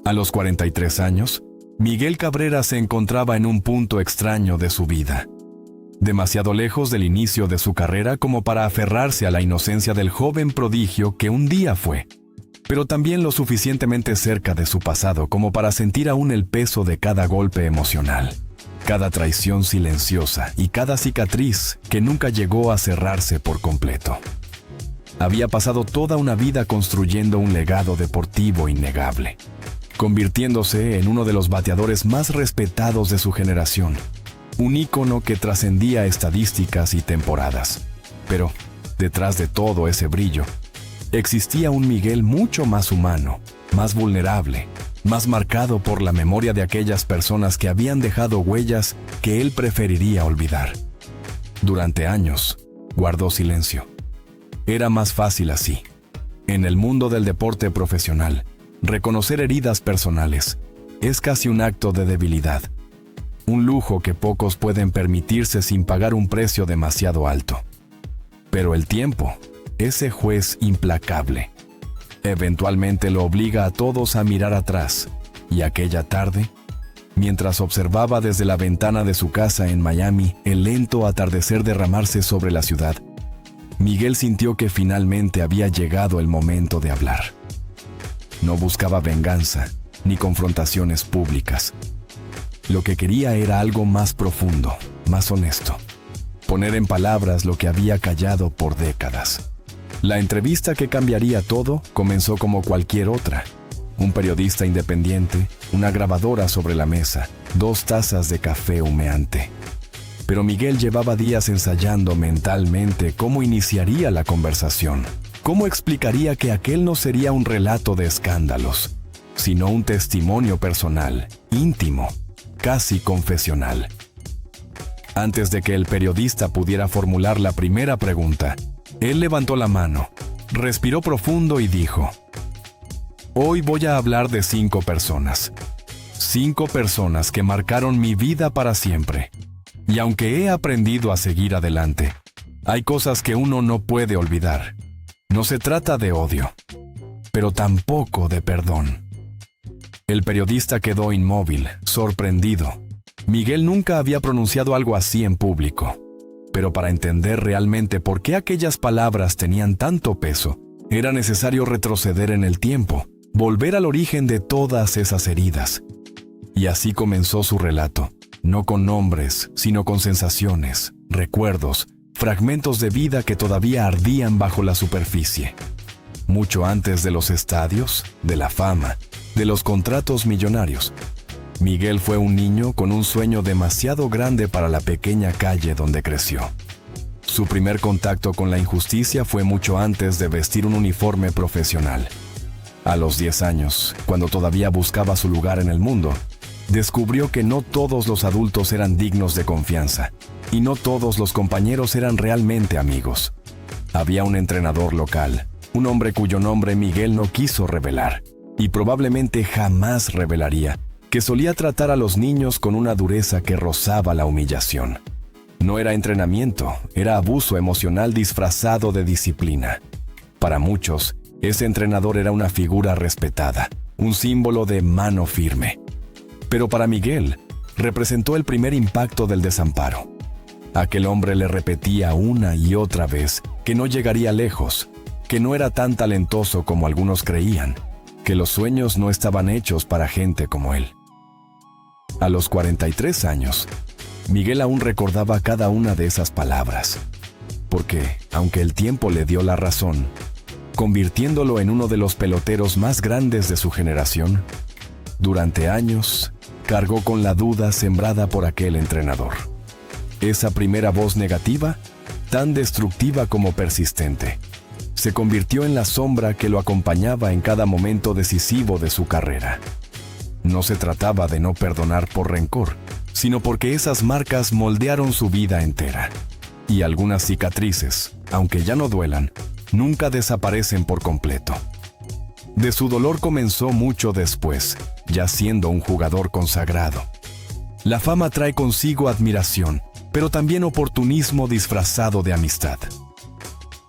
A los 43 años, Miguel Cabrera se encontraba en un punto extraño de su vida, demasiado lejos del inicio de su carrera como para aferrarse a la inocencia del joven prodigio que un día fue, pero también lo suficientemente cerca de su pasado como para sentir aún el peso de cada golpe emocional, cada traición silenciosa y cada cicatriz que nunca llegó a cerrarse por completo. Había pasado toda una vida construyendo un legado deportivo innegable, convirtiéndose en uno de los bateadores más respetados de su generación, un ícono que trascendía estadísticas y temporadas. Pero, detrás de todo ese brillo, existía un Miguel mucho más humano, más vulnerable, más marcado por la memoria de aquellas personas que habían dejado huellas que él preferiría olvidar. Durante años, guardó silencio. Era más fácil así. En el mundo del deporte profesional, reconocer heridas personales es casi un acto de debilidad, un lujo que pocos pueden permitirse sin pagar un precio demasiado alto. Pero el tiempo, ese juez implacable, eventualmente lo obliga a todos a mirar atrás, y aquella tarde, mientras observaba desde la ventana de su casa en Miami el lento atardecer derramarse sobre la ciudad, Miguel sintió que finalmente había llegado el momento de hablar. No buscaba venganza ni confrontaciones públicas. Lo que quería era algo más profundo, más honesto. Poner en palabras lo que había callado por décadas. La entrevista que cambiaría todo comenzó como cualquier otra. Un periodista independiente, una grabadora sobre la mesa, 2 tazas de café humeante. Pero Miguel llevaba días ensayando mentalmente cómo iniciaría la conversación. ¿Cómo explicaría que aquel no sería un relato de escándalos, sino un testimonio personal, íntimo, casi confesional? Antes de que el periodista pudiera formular la primera pregunta, él levantó la mano, respiró profundo y dijo: «Hoy voy a hablar de 5 personas. 5 personas que marcaron mi vida para siempre. Y aunque he aprendido a seguir adelante, hay cosas que uno no puede olvidar. No se trata de odio, pero tampoco de perdón». El periodista quedó inmóvil, sorprendido. Miguel nunca había pronunciado algo así en público. Pero para entender realmente por qué aquellas palabras tenían tanto peso, era necesario retroceder en el tiempo, volver al origen de todas esas heridas. Y así comenzó su relato, no con nombres, sino con sensaciones, recuerdos, fragmentos de vida que todavía ardían bajo la superficie. Mucho antes de los estadios, de la fama, de los contratos millonarios, Miguel fue un niño con un sueño demasiado grande para la pequeña calle donde creció. Su primer contacto con la injusticia fue mucho antes de vestir un uniforme profesional. A los 10 años, cuando todavía buscaba su lugar en el mundo, descubrió que no todos los adultos eran dignos de confianza, y no todos los compañeros eran realmente amigos. Había un entrenador local, un hombre cuyo nombre Miguel no quiso revelar, y probablemente jamás revelaría, que solía tratar a los niños con una dureza que rozaba la humillación. No era entrenamiento, era abuso emocional disfrazado de disciplina. Para muchos, ese entrenador era una figura respetada, un símbolo de mano firme. Pero para Miguel, representó el primer impacto del desamparo. Aquel hombre le repetía una y otra vez que no llegaría lejos, que no era tan talentoso como algunos creían, que los sueños no estaban hechos para gente como él. A los 43 años, Miguel aún recordaba cada una de esas palabras, porque, aunque el tiempo le dio la razón, convirtiéndolo en uno de los peloteros más grandes de su generación, durante años cargó con la duda sembrada por aquel entrenador. Esa primera voz negativa, tan destructiva como persistente, se convirtió en la sombra que lo acompañaba en cada momento decisivo de su carrera. No se trataba de no perdonar por rencor, sino porque esas marcas moldearon su vida entera. Y algunas cicatrices, aunque ya no duelan, nunca desaparecen por completo. De su dolor comenzó mucho después, ya siendo un jugador consagrado. La fama trae consigo admiración, pero también oportunismo disfrazado de amistad.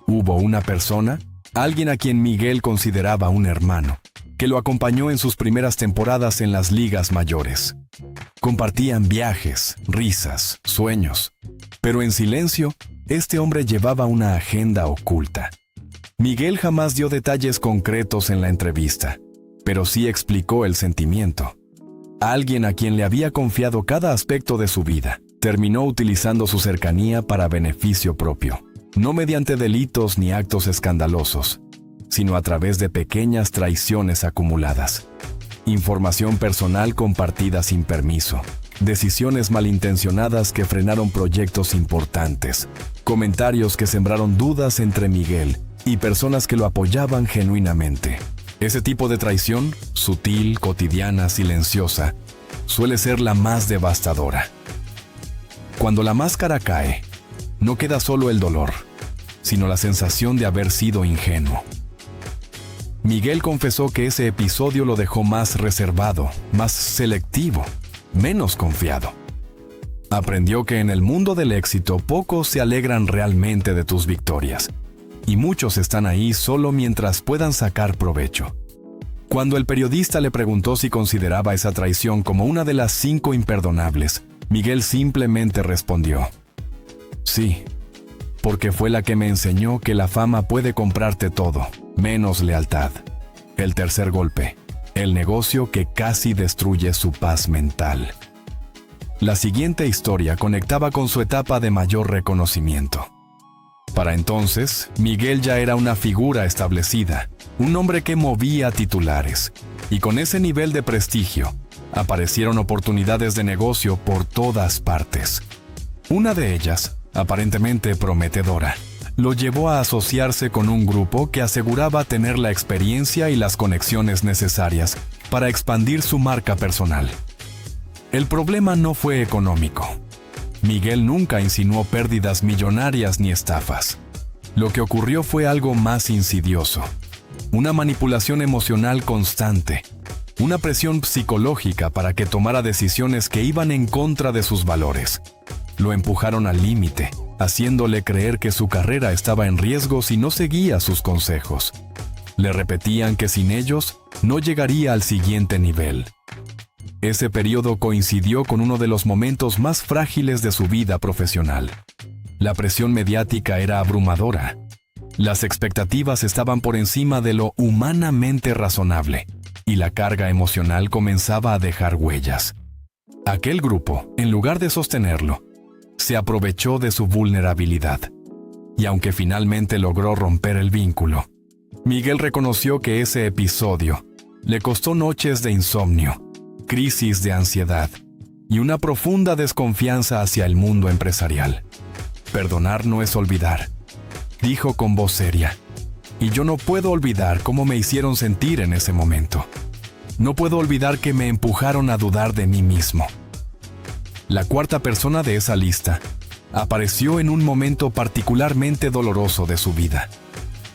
Hubo una persona, alguien a quien Miguel consideraba un hermano, que lo acompañó en sus primeras temporadas en las ligas mayores. Compartían viajes, risas, sueños, pero en silencio, este hombre llevaba una agenda oculta. Miguel jamás dio detalles concretos en la entrevista, pero sí explicó el sentimiento. Alguien a quien le había confiado cada aspecto de su vida, terminó utilizando su cercanía para beneficio propio, no mediante delitos ni actos escandalosos, sino a través de pequeñas traiciones acumuladas. Información personal compartida sin permiso, decisiones malintencionadas que frenaron proyectos importantes, comentarios que sembraron dudas entre Miguel y personas que lo apoyaban genuinamente. Ese tipo de traición, sutil, cotidiana, silenciosa, suele ser la más devastadora. Cuando la máscara cae, no queda solo el dolor, sino la sensación de haber sido ingenuo. Miguel confesó que ese episodio lo dejó más reservado, más selectivo, menos confiado. Aprendió que en el mundo del éxito pocos se alegran realmente de tus victorias, y muchos están ahí solo mientras puedan sacar provecho. Cuando el periodista le preguntó si consideraba esa traición como una de las 5 imperdonables, Miguel simplemente respondió: sí, porque fue la que me enseñó que la fama puede comprarte todo, menos lealtad. El tercer golpe, el negocio que casi destruye su paz mental. La siguiente historia conectaba con su etapa de mayor reconocimiento. Para entonces, Miguel ya era una figura establecida, un hombre que movía titulares, y con ese nivel de prestigio, aparecieron oportunidades de negocio por todas partes. Una de ellas, aparentemente prometedora, lo llevó a asociarse con un grupo que aseguraba tener la experiencia y las conexiones necesarias para expandir su marca personal. El problema no fue económico. Miguel nunca insinuó pérdidas millonarias ni estafas. Lo que ocurrió fue algo más insidioso. Una manipulación emocional constante. Una presión psicológica para que tomara decisiones que iban en contra de sus valores. Lo empujaron al límite, haciéndole creer que su carrera estaba en riesgo si no seguía sus consejos. Le repetían que sin ellos no llegaría al siguiente nivel. Ese periodo coincidió con uno de los momentos más frágiles de su vida profesional. La presión mediática era abrumadora. Las expectativas estaban por encima de lo humanamente razonable, y la carga emocional comenzaba a dejar huellas. Aquel grupo, en lugar de sostenerlo, se aprovechó de su vulnerabilidad. Y aunque finalmente logró romper el vínculo, Miguel reconoció que ese episodio le costó noches de insomnio, crisis de ansiedad y una profunda desconfianza hacia el mundo empresarial. Perdonar no es olvidar, dijo con voz seria. Y yo no puedo olvidar cómo me hicieron sentir en ese momento. No puedo olvidar que me empujaron a dudar de mí mismo. La cuarta persona de esa lista apareció en un momento particularmente doloroso de su vida.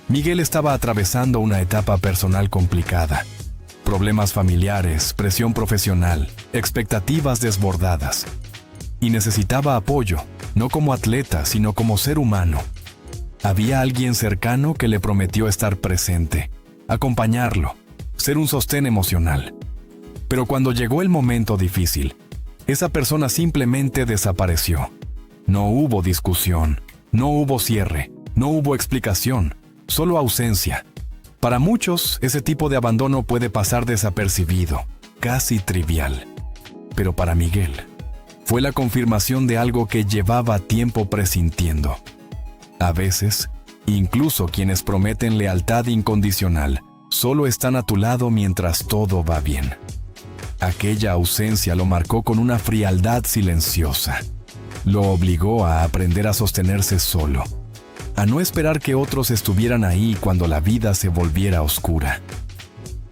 Miguel estaba atravesando una etapa personal complicada. Problemas familiares, presión profesional, expectativas desbordadas. Y necesitaba apoyo, no como atleta, sino como ser humano. Había alguien cercano que le prometió estar presente, acompañarlo, ser un sostén emocional. Pero cuando llegó el momento difícil, esa persona simplemente desapareció. No hubo discusión, no hubo cierre, no hubo explicación, solo ausencia. Para muchos, ese tipo de abandono puede pasar desapercibido, casi trivial. Pero para Miguel, fue la confirmación de algo que llevaba tiempo presintiendo. A veces, incluso quienes prometen lealtad incondicional, solo están a tu lado mientras todo va bien. Aquella ausencia lo marcó con una frialdad silenciosa. Lo obligó a aprender a sostenerse solo, a no esperar que otros estuvieran ahí cuando la vida se volviera oscura.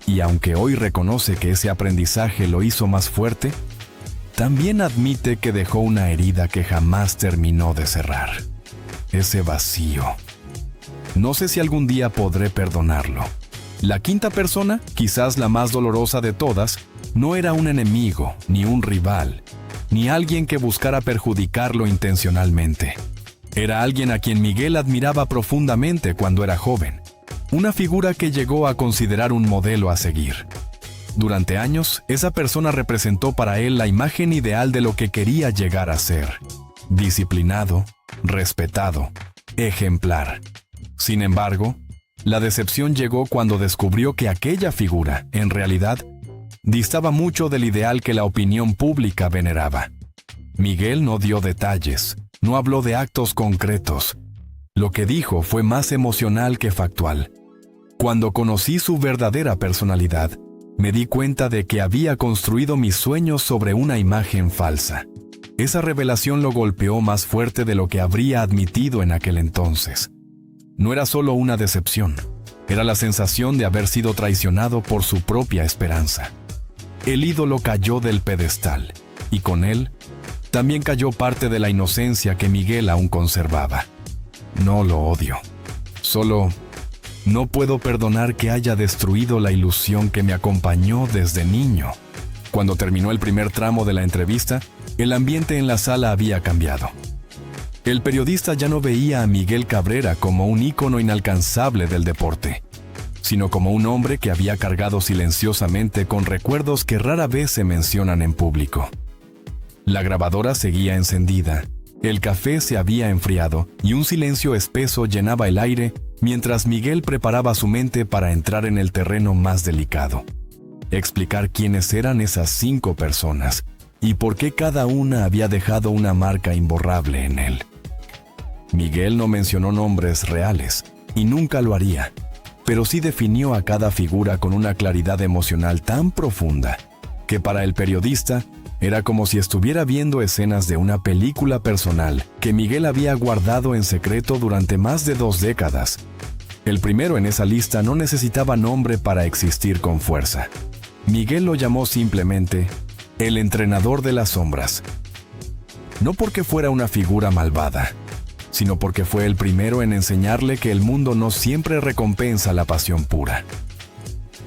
Y aunque hoy reconoce que ese aprendizaje lo hizo más fuerte, también admite que dejó una herida que jamás terminó de cerrar. Ese vacío. No sé si algún día podré perdonarlo. La quinta persona, quizás la más dolorosa de todas, no era un enemigo, ni un rival, ni alguien que buscara perjudicarlo intencionalmente. Era alguien a quien Miguel admiraba profundamente cuando era joven, una figura que llegó a considerar un modelo a seguir. Durante años, esa persona representó para él la imagen ideal de lo que quería llegar a ser: disciplinado, respetado, ejemplar. Sin embargo, la decepción llegó cuando descubrió que aquella figura, en realidad, distaba mucho del ideal que la opinión pública veneraba. Miguel no dio detalles, no habló de actos concretos. Lo que dijo fue más emocional que factual. Cuando conocí su verdadera personalidad, me di cuenta de que había construido mis sueños sobre una imagen falsa. Esa revelación lo golpeó más fuerte de lo que habría admitido en aquel entonces. No era solo una decepción, era la sensación de haber sido traicionado por su propia esperanza. El ídolo cayó del pedestal, y con él, también cayó parte de la inocencia que Miguel aún conservaba. No lo odio, solo no puedo perdonar que haya destruido la ilusión que me acompañó desde niño. Cuando terminó el primer tramo de la entrevista, el ambiente en la sala había cambiado. El periodista ya no veía a Miguel Cabrera como un ícono inalcanzable del deporte, sino como un hombre que había cargado silenciosamente con recuerdos que rara vez se mencionan en público. La grabadora seguía encendida, el café se había enfriado y un silencio espeso llenaba el aire mientras Miguel preparaba su mente para entrar en el terreno más delicado: explicar quiénes eran esas 5 personas y por qué cada una había dejado una marca imborrable en él. Miguel no mencionó nombres reales, y nunca lo haría, pero sí definió a cada figura con una claridad emocional tan profunda que para el periodista era como si estuviera viendo escenas de una película personal que Miguel había guardado en secreto durante más de 2 décadas. El primero en esa lista no necesitaba nombre para existir con fuerza. Miguel lo llamó simplemente el entrenador de las sombras. No porque fuera una figura malvada, sino porque fue el primero en enseñarle que el mundo no siempre recompensa la pasión pura.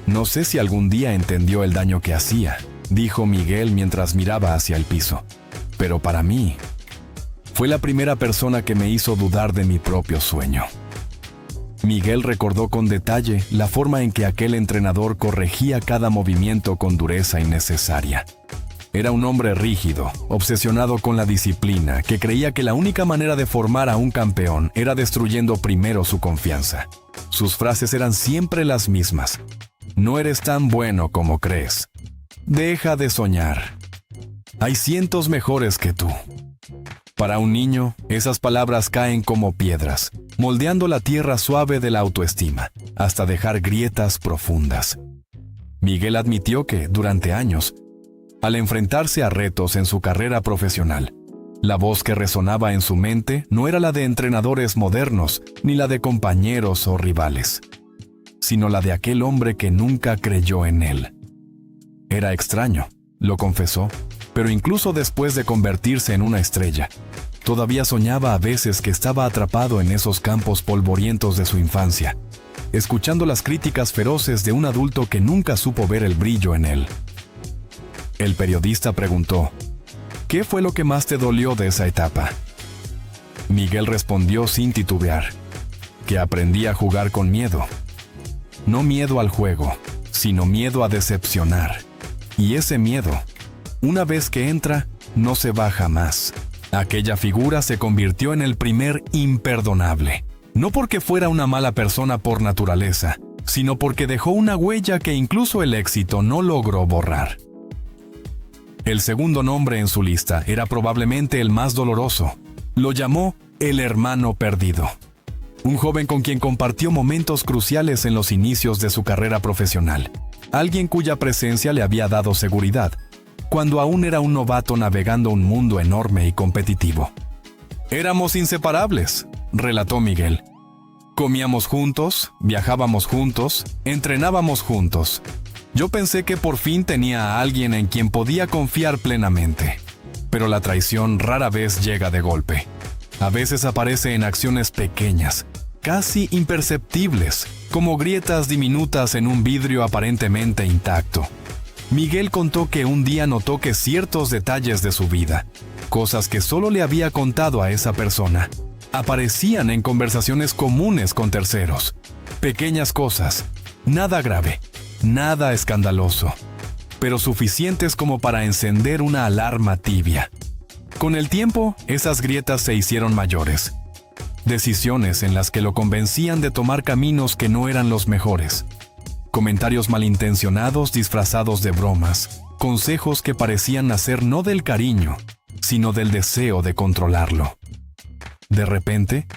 No sé si algún día entendió el daño que hacía, dijo Miguel mientras miraba hacia el piso, pero para mí, fue la primera persona que me hizo dudar de mi propio sueño. Miguel recordó con detalle la forma en que aquel entrenador corregía cada movimiento con dureza innecesaria. Era un hombre rígido, obsesionado con la disciplina, que creía que la única manera de formar a un campeón era destruyendo primero su confianza. Sus frases eran siempre las mismas: no eres tan bueno como crees. Deja de soñar. Hay cientos mejores que tú. Para un niño, esas palabras caen como piedras, moldeando la tierra suave de la autoestima, hasta dejar grietas profundas. Miguel admitió que, durante años, al enfrentarse a retos en su carrera profesional, la voz que resonaba en su mente no era la de entrenadores modernos, ni la de compañeros o rivales, sino la de aquel hombre que nunca creyó en él. Era extraño, lo confesó, pero incluso después de convertirse en una estrella, todavía soñaba a veces que estaba atrapado en esos campos polvorientos de su infancia, escuchando las críticas feroces de un adulto que nunca supo ver el brillo en él. El periodista preguntó: ¿qué fue lo que más te dolió de esa etapa? Miguel respondió sin titubear: que aprendí a jugar con miedo. No miedo al juego, sino miedo a decepcionar. Y ese miedo, una vez que entra, no se va jamás. Aquella figura se convirtió en el primer imperdonable. No porque fuera una mala persona por naturaleza, sino porque dejó una huella que incluso el éxito no logró borrar. El segundo nombre en su lista era probablemente el más doloroso. Lo llamó el hermano perdido. Un joven con quien compartió momentos cruciales en los inicios de su carrera profesional. Alguien cuya presencia le había dado seguridad, cuando aún era un novato navegando un mundo enorme y competitivo. Éramos inseparables, relató Miguel. Comíamos juntos, viajábamos juntos, entrenábamos juntos. Yo pensé que por fin tenía a alguien en quien podía confiar plenamente. Pero la traición rara vez llega de golpe. A veces aparece en acciones pequeñas, casi imperceptibles, como grietas diminutas en un vidrio aparentemente intacto. Miguel contó que un día notó que ciertos detalles de su vida, cosas que solo le había contado a esa persona, aparecían en conversaciones comunes con terceros. Pequeñas cosas, nada grave, nada escandaloso, pero suficientes como para encender una alarma tibia. Con el tiempo, esas grietas se hicieron mayores. Decisiones en las que lo convencían de tomar caminos que no eran los mejores. Comentarios malintencionados disfrazados de bromas. Consejos que parecían nacer no del cariño, sino del deseo de controlarlo. De repente,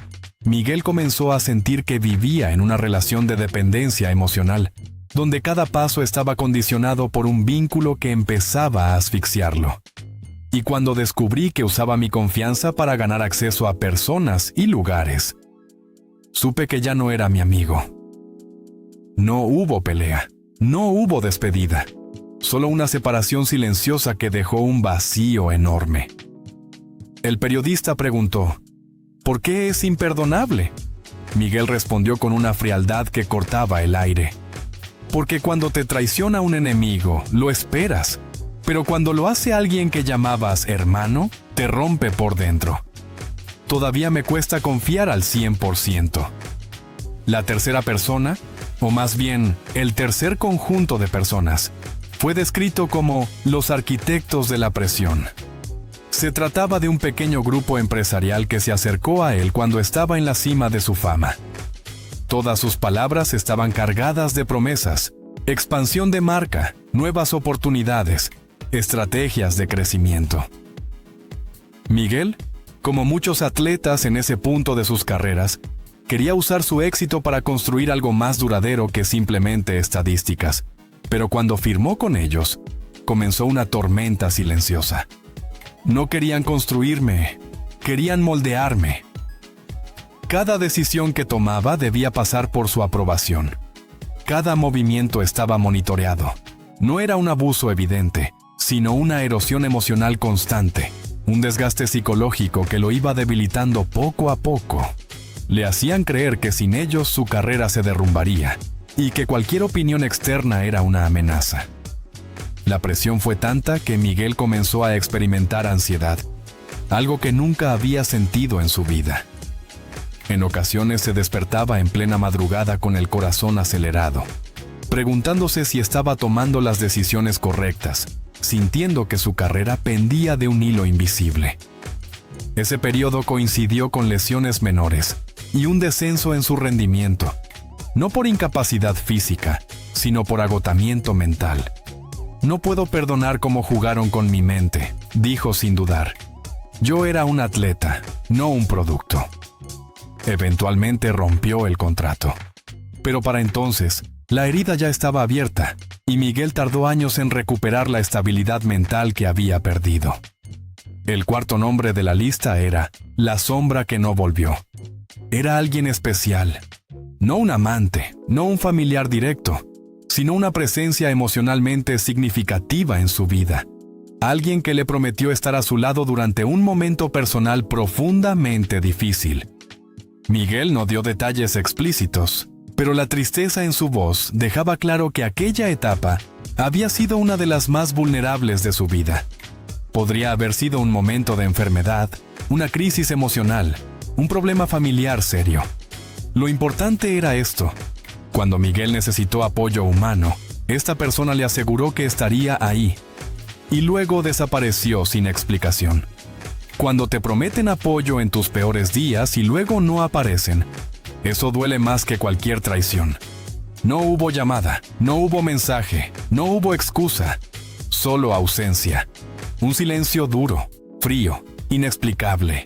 Miguel comenzó a sentir que vivía en una relación de dependencia emocional, donde cada paso estaba condicionado por un vínculo que empezaba a asfixiarlo. Y cuando descubrí que usaba mi confianza para ganar acceso a personas y lugares, supe que ya no era mi amigo. No hubo pelea, no hubo despedida, solo una separación silenciosa que dejó un vacío enorme. El periodista preguntó, ¿por qué es imperdonable? Miguel respondió con una frialdad que cortaba el aire. Porque cuando te traiciona un enemigo, lo esperas, pero cuando lo hace alguien que llamabas hermano, te rompe por dentro. Todavía me cuesta confiar al 100%. La tercera persona, o más bien, el tercer conjunto de personas, fue descrito como los arquitectos de la presión. Se trataba de un pequeño grupo empresarial que se acercó a él cuando estaba en la cima de su fama. Todas sus palabras estaban cargadas de promesas, expansión de marca, nuevas oportunidades, estrategias de crecimiento. Miguel, como muchos atletas en ese punto de sus carreras, quería usar su éxito para construir algo más duradero que simplemente estadísticas, pero cuando firmó con ellos, comenzó una tormenta silenciosa. No querían construirme, querían moldearme. Cada decisión que tomaba debía pasar por su aprobación. Cada movimiento estaba monitoreado. No era un abuso evidente, sino una erosión emocional constante, un desgaste psicológico que lo iba debilitando poco a poco. Le hacían creer que sin ellos su carrera se derrumbaría y que cualquier opinión externa era una amenaza. La presión fue tanta que Miguel comenzó a experimentar ansiedad, algo que nunca había sentido en su vida. En ocasiones se despertaba en plena madrugada con el corazón acelerado, preguntándose si estaba tomando las decisiones correctas, sintiendo que su carrera pendía de un hilo invisible. Ese periodo coincidió con lesiones menores y un descenso en su rendimiento, no por incapacidad física, sino por agotamiento mental. No puedo perdonar cómo jugaron con mi mente, dijo sin dudar. Yo era un atleta, no un producto. Eventualmente rompió el contrato. Pero para entonces, la herida ya estaba abierta, y Miguel tardó años en recuperar la estabilidad mental que había perdido. El cuarto nombre de la lista era La sombra que no volvió. Era alguien especial. No un amante, no un familiar directo, sino una presencia emocionalmente significativa en su vida. Alguien que le prometió estar a su lado durante un momento personal profundamente difícil. Miguel no dio detalles explícitos, pero la tristeza en su voz dejaba claro que aquella etapa había sido una de las más vulnerables de su vida. Podría haber sido un momento de enfermedad, una crisis emocional, un problema familiar serio. Lo importante era esto. Cuando Miguel necesitó apoyo humano, esta persona le aseguró que estaría ahí, y luego desapareció sin explicación. Cuando te prometen apoyo en tus peores días y luego no aparecen, eso duele más que cualquier traición. No hubo llamada, no hubo mensaje, no hubo excusa, solo ausencia. Un silencio duro, frío, inexplicable.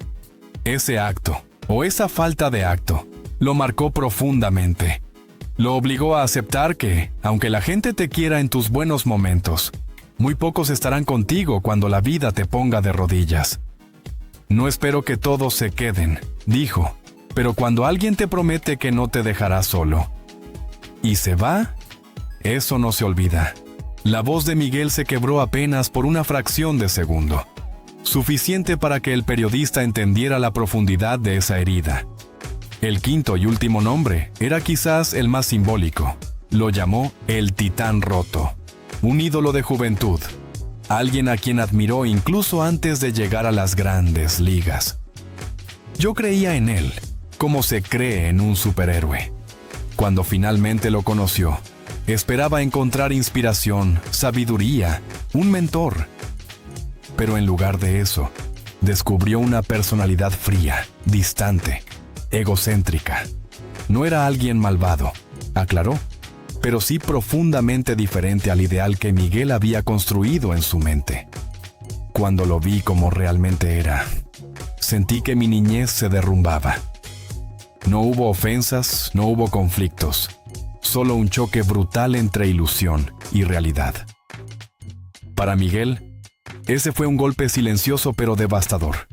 Ese acto, o esa falta de acto, lo marcó profundamente. Lo obligó a aceptar que, aunque la gente te quiera en tus buenos momentos, muy pocos estarán contigo cuando la vida te ponga de rodillas. No espero que todos se queden, dijo, pero cuando alguien te promete que no te dejará solo y se va, eso no se olvida. La voz de Miguel se quebró apenas por una fracción de segundo, suficiente para que el periodista entendiera la profundidad de esa herida. El quinto y último nombre era quizás el más simbólico. Lo llamó el Titán Roto, un ídolo de juventud. Alguien a quien admiró incluso antes de llegar a las grandes ligas. Yo creía en él, como se cree en un superhéroe. Cuando finalmente lo conoció, esperaba encontrar inspiración, sabiduría, un mentor. Pero en lugar de eso, descubrió una personalidad fría, distante, egocéntrica. No era alguien malvado, aclaró, pero sí profundamente diferente al ideal que Miguel había construido en su mente. Cuando lo vi como realmente era, sentí que mi niñez se derrumbaba. No hubo ofensas, no hubo conflictos, solo un choque brutal entre ilusión y realidad. Para Miguel, ese fue un golpe silencioso pero devastador.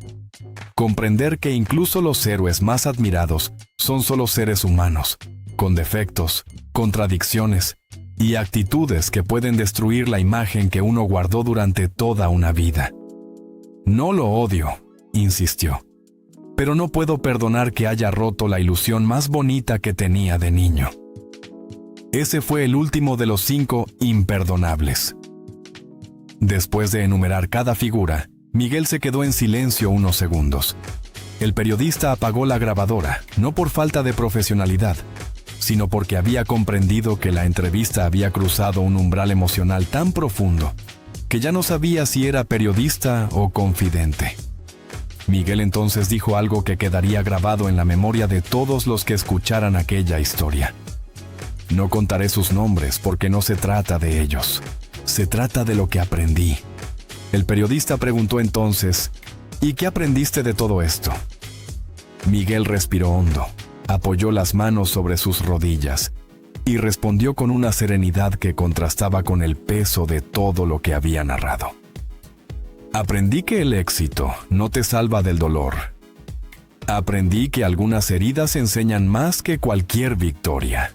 Comprender que incluso los héroes más admirados son solo seres humanos, con defectos, contradicciones y actitudes que pueden destruir la imagen que uno guardó durante toda una vida. No lo odio, insistió, pero no puedo perdonar que haya roto la ilusión más bonita que tenía de niño. Ese fue el último de los 5 imperdonables. Después de enumerar cada figura, Miguel se quedó en silencio unos segundos. El periodista apagó la grabadora, no por falta de profesionalidad, sino porque había comprendido que la entrevista había cruzado un umbral emocional tan profundo que ya no sabía si era periodista o confidente. Miguel entonces dijo algo que quedaría grabado en la memoria de todos los que escucharan aquella historia. No contaré sus nombres porque no se trata de ellos, se trata de lo que aprendí. El periodista preguntó entonces, ¿y qué aprendiste de todo esto? Miguel respiró hondo, apoyó las manos sobre sus rodillas y respondió con una serenidad que contrastaba con el peso de todo lo que había narrado. Aprendí que el éxito no te salva del dolor. Aprendí que algunas heridas enseñan más que cualquier victoria.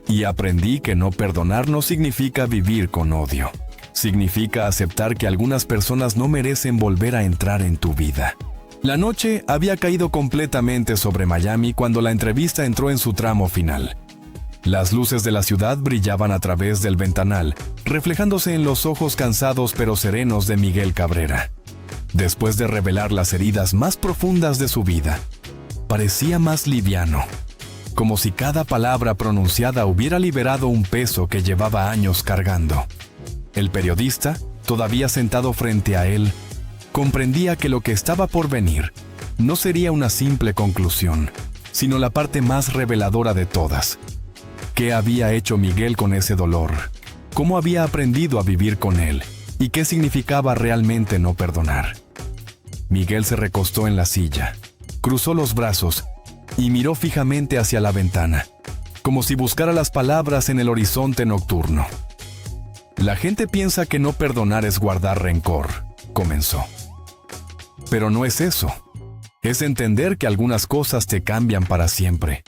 Y aprendí que no perdonar no significa vivir con odio. Significa aceptar que algunas personas no merecen volver a entrar en tu vida. La noche había caído completamente sobre Miami cuando la entrevista entró en su tramo final. Las luces de la ciudad brillaban a través del ventanal, reflejándose en los ojos cansados pero serenos de Miguel Cabrera. Después de revelar las heridas más profundas de su vida, parecía más liviano, como si cada palabra pronunciada hubiera liberado un peso que llevaba años cargando. El periodista, todavía sentado frente a él, comprendía que lo que estaba por venir no sería una simple conclusión, sino la parte más reveladora de todas. ¿Qué había hecho Miguel con ese dolor? ¿Cómo había aprendido a vivir con él? ¿Y qué significaba realmente no perdonar? Miguel se recostó en la silla, cruzó los brazos y miró fijamente hacia la ventana, como si buscara las palabras en el horizonte nocturno. La gente piensa que no perdonar es guardar rencor, comenzó. Pero no es eso. Es entender que algunas cosas te cambian para siempre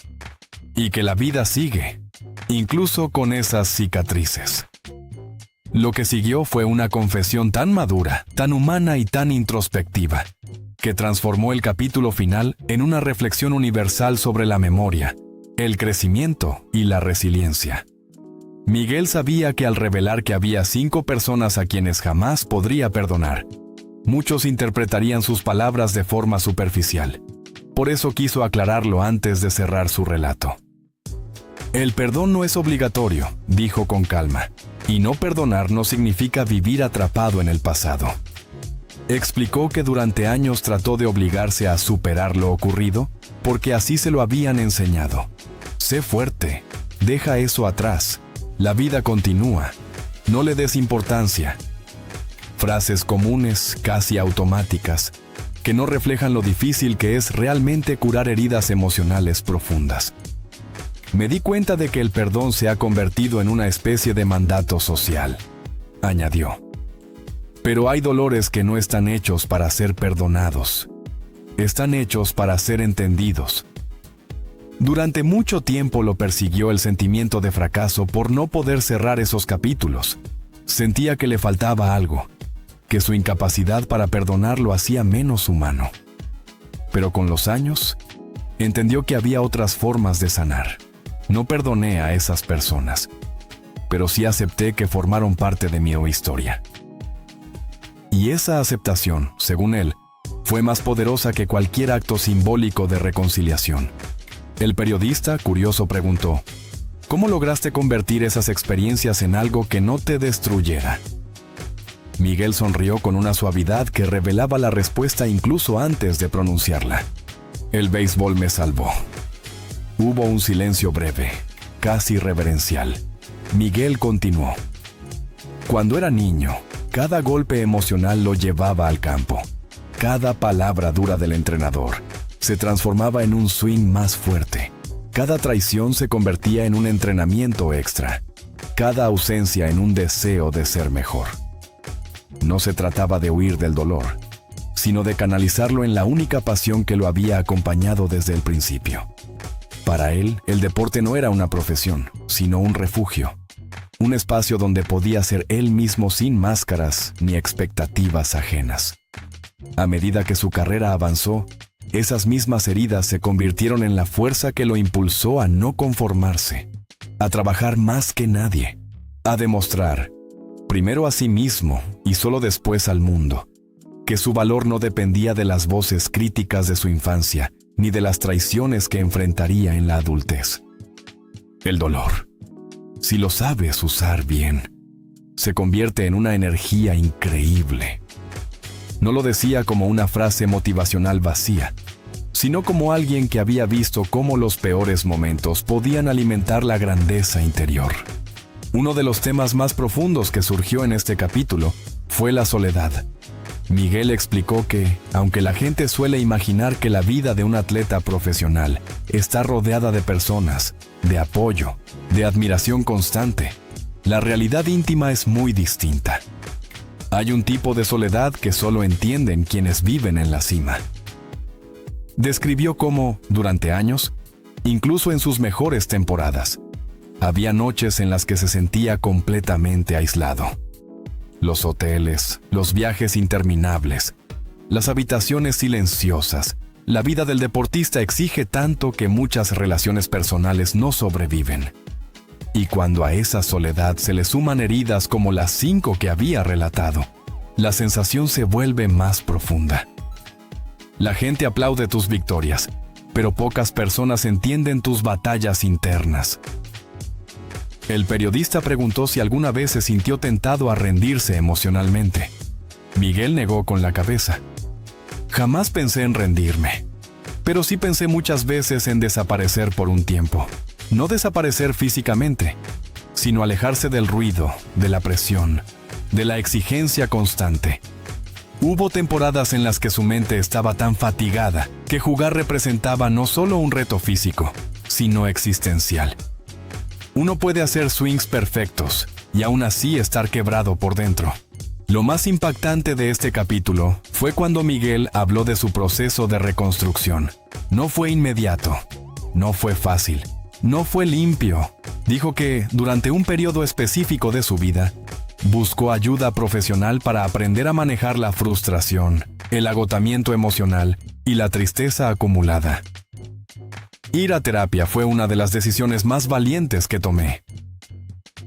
y que la vida sigue, incluso con esas cicatrices. Lo que siguió fue una confesión tan madura, tan humana y tan introspectiva, que transformó el capítulo final en una reflexión universal sobre la memoria, el crecimiento y la resiliencia. Miguel sabía que al revelar que había 5 personas a quienes jamás podría perdonar, muchos interpretarían sus palabras de forma superficial. Por eso quiso aclararlo antes de cerrar su relato. El perdón no es obligatorio, dijo con calma, y no perdonar no significa vivir atrapado en el pasado. Explicó que durante años trató de obligarse a superar lo ocurrido porque así se lo habían enseñado. Sé fuerte, deja eso atrás, la vida continúa, no le des importancia. Frases comunes, casi automáticas, que no reflejan lo difícil que es realmente curar heridas emocionales profundas. Me di cuenta de que el perdón se ha convertido en una especie de mandato social, añadió. Pero hay dolores que no están hechos para ser perdonados. Están hechos para ser entendidos. Durante mucho tiempo lo persiguió el sentimiento de fracaso por no poder cerrar esos capítulos. Sentía que le faltaba algo, que su incapacidad para perdonar lo hacía menos humano. Pero con los años, entendió que había otras formas de sanar. No perdoné a esas personas, pero sí acepté que formaron parte de mi historia. Y esa aceptación, según él, fue más poderosa que cualquier acto simbólico de reconciliación. El periodista, curioso, preguntó, ¿Cómo lograste convertir esas experiencias en algo que no te destruyera? Miguel sonrió con una suavidad que revelaba la respuesta incluso antes de pronunciarla. El béisbol me salvó. Hubo un silencio breve, casi reverencial. Miguel continuó. Cuando era niño, cada golpe emocional lo llevaba al campo. Cada palabra dura del entrenador se transformaba en un swing más fuerte. Cada traición se convertía en un entrenamiento extra. Cada ausencia en un deseo de ser mejor. No se trataba de huir del dolor, sino de canalizarlo en la única pasión que lo había acompañado desde el principio. Para él, el deporte no era una profesión, sino un refugio. Un espacio donde podía ser él mismo sin máscaras ni expectativas ajenas. A medida que su carrera avanzó, esas mismas heridas se convirtieron en la fuerza que lo impulsó a no conformarse, a trabajar más que nadie, a demostrar, primero a sí mismo y solo después al mundo, que su valor no dependía de las voces críticas de su infancia, ni de las traiciones que enfrentaría en la adultez. El dolor, si lo sabes usar bien, se convierte en una energía increíble. No lo decía como una frase motivacional vacía, sino como alguien que había visto cómo los peores momentos podían alimentar la grandeza interior. Uno de los temas más profundos que surgió en este capítulo fue la soledad. Miguel explicó que, aunque la gente suele imaginar que la vida de un atleta profesional está rodeada de personas, de apoyo, de admiración constante, la realidad íntima es muy distinta. Hay un tipo de soledad que solo entienden quienes viven en la cima. Describió cómo, durante años, incluso en sus mejores temporadas, había noches en las que se sentía completamente aislado. Los hoteles, los viajes interminables, las habitaciones silenciosas. La vida del deportista exige tanto que muchas relaciones personales no sobreviven. Y cuando a esa soledad se le suman heridas como las 5 que había relatado, la sensación se vuelve más profunda. La gente aplaude tus victorias, pero pocas personas entienden tus batallas internas. El periodista preguntó si alguna vez se sintió tentado a rendirse emocionalmente. Miguel negó con la cabeza. Jamás pensé en rendirme, pero sí pensé muchas veces en desaparecer por un tiempo. No desaparecer físicamente, sino alejarse del ruido, de la presión, de la exigencia constante. Hubo temporadas en las que su mente estaba tan fatigada que jugar representaba no solo un reto físico, sino existencial. Uno puede hacer swings perfectos y aún así estar quebrado por dentro. Lo más impactante de este capítulo fue cuando Miguel habló de su proceso de reconstrucción. No fue inmediato, no fue fácil, no fue limpio. Dijo que, durante un periodo específico de su vida, buscó ayuda profesional para aprender a manejar la frustración, el agotamiento emocional y la tristeza acumulada. Ir a terapia fue una de las decisiones más valientes que tomé.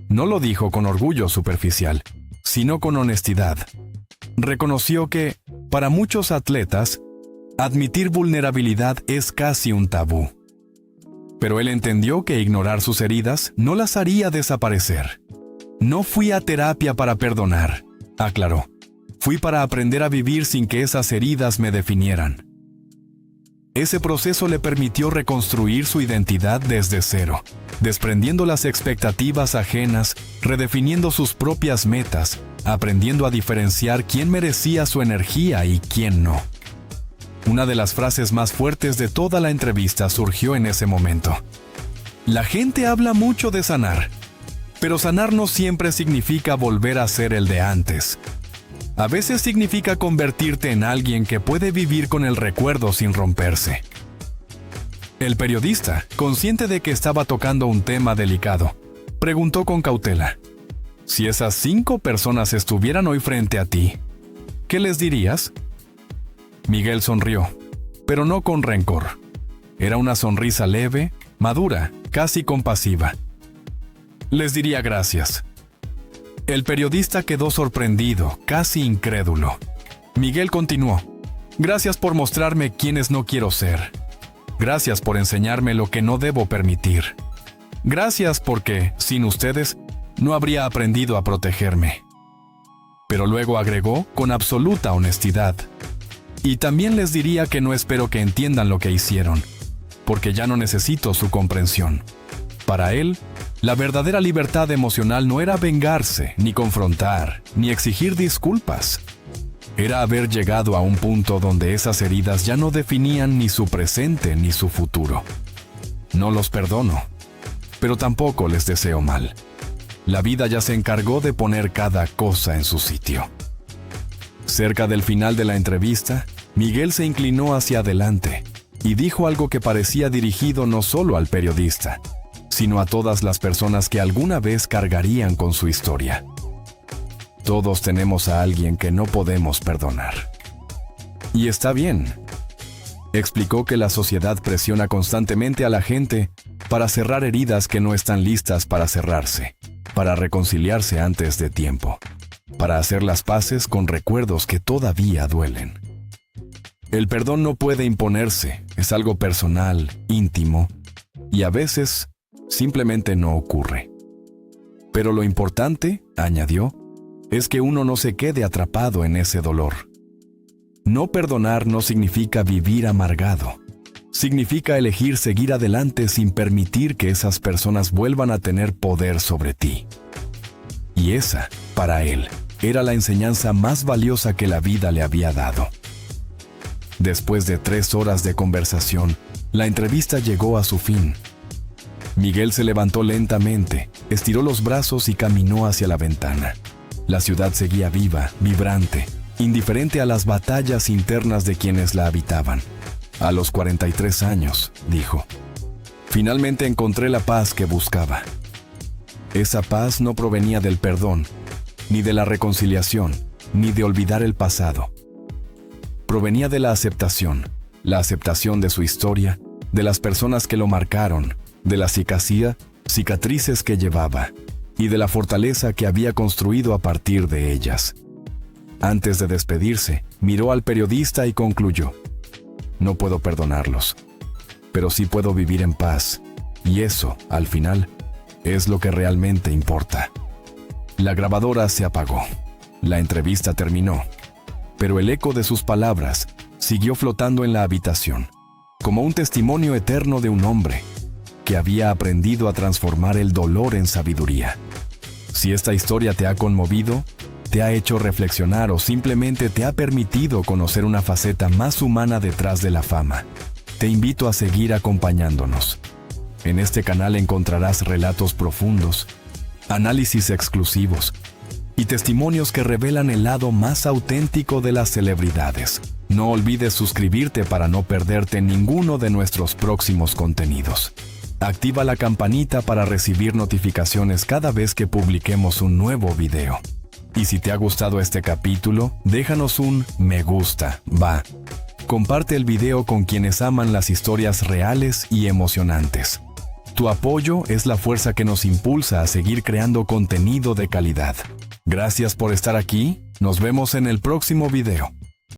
No lo dijo con orgullo superficial, sino con honestidad. Reconoció que, para muchos atletas, admitir vulnerabilidad es casi un tabú. Pero él entendió que ignorar sus heridas no las haría desaparecer. No fui a terapia para perdonar, aclaró. Fui para aprender a vivir sin que esas heridas me definieran. Ese proceso le permitió reconstruir su identidad desde cero, desprendiendo las expectativas ajenas, redefiniendo sus propias metas, aprendiendo a diferenciar quién merecía su energía y quién no. Una de las frases más fuertes de toda la entrevista surgió en ese momento. La gente habla mucho de sanar, pero sanar no siempre significa volver a ser el de antes. A veces significa convertirte en alguien que puede vivir con el recuerdo sin romperse. El periodista, consciente de que estaba tocando un tema delicado, preguntó con cautela: si esas 5 personas estuvieran hoy frente a ti, ¿qué les dirías? Miguel sonrió, pero no con rencor. Era una sonrisa leve, madura, casi compasiva. Les diría gracias. El periodista quedó sorprendido, casi incrédulo. Miguel continuó: gracias por mostrarme quiénes no quiero ser. Gracias por enseñarme lo que no debo permitir. Gracias porque, sin ustedes, no habría aprendido a protegerme. Pero luego agregó con absoluta honestidad. Y también les diría que no espero que entiendan lo que hicieron, porque ya no necesito su comprensión. Para él, la verdadera libertad emocional no era vengarse, ni confrontar, ni exigir disculpas. Era haber llegado a un punto donde esas heridas ya no definían ni su presente ni su futuro. No los perdono, pero tampoco les deseo mal. La vida ya se encargó de poner cada cosa en su sitio. Cerca del final de la entrevista, Miguel se inclinó hacia adelante y dijo algo que parecía dirigido no solo al periodista, sino a todas las personas que alguna vez cargarían con su historia. Todos tenemos a alguien que no podemos perdonar. Y está bien. Explicó que la sociedad presiona constantemente a la gente para cerrar heridas que no están listas para cerrarse, para reconciliarse antes de tiempo, para hacer las paces con recuerdos que todavía duelen. El perdón no puede imponerse, es algo personal, íntimo, y a veces simplemente no ocurre. Pero lo importante, añadió, es que uno no se quede atrapado en ese dolor. No perdonar no significa vivir amargado. Significa elegir seguir adelante sin permitir que esas personas vuelvan a tener poder sobre ti. Y esa, para él, era la enseñanza más valiosa que la vida le había dado. Después de 3 horas de conversación, la entrevista llegó a su fin. Miguel se levantó lentamente, estiró los brazos y caminó hacia la ventana. La ciudad seguía viva, vibrante, indiferente a las batallas internas de quienes la habitaban. A los 43 años, dijo, finalmente encontré la paz que buscaba. Esa paz no provenía del perdón, ni de la reconciliación, ni de olvidar el pasado. Provenía de la aceptación de su historia, de las personas que lo marcaron, de la cicatrices que llevaba, y de la fortaleza que había construido a partir de ellas. Antes de despedirse, miró al periodista y concluyó, no puedo perdonarlos, pero sí puedo vivir en paz, y eso, al final, es lo que realmente importa. La grabadora se apagó. La entrevista terminó, pero el eco de sus palabras siguió flotando en la habitación, como un testimonio eterno de un hombre que había aprendido a transformar el dolor en sabiduría. Si esta historia te ha conmovido, te ha hecho reflexionar o simplemente te ha permitido conocer una faceta más humana detrás de la fama, te invito a seguir acompañándonos. En este canal encontrarás relatos profundos, análisis exclusivos y testimonios que revelan el lado más auténtico de las celebridades. No olvides suscribirte para no perderte ninguno de nuestros próximos contenidos. Activa la campanita para recibir notificaciones cada vez que publiquemos un nuevo video. Y si te ha gustado este capítulo, déjanos un me gusta, va. Comparte el video con quienes aman las historias reales y emocionantes. Tu apoyo es la fuerza que nos impulsa a seguir creando contenido de calidad. Gracias por estar aquí, nos vemos en el próximo video.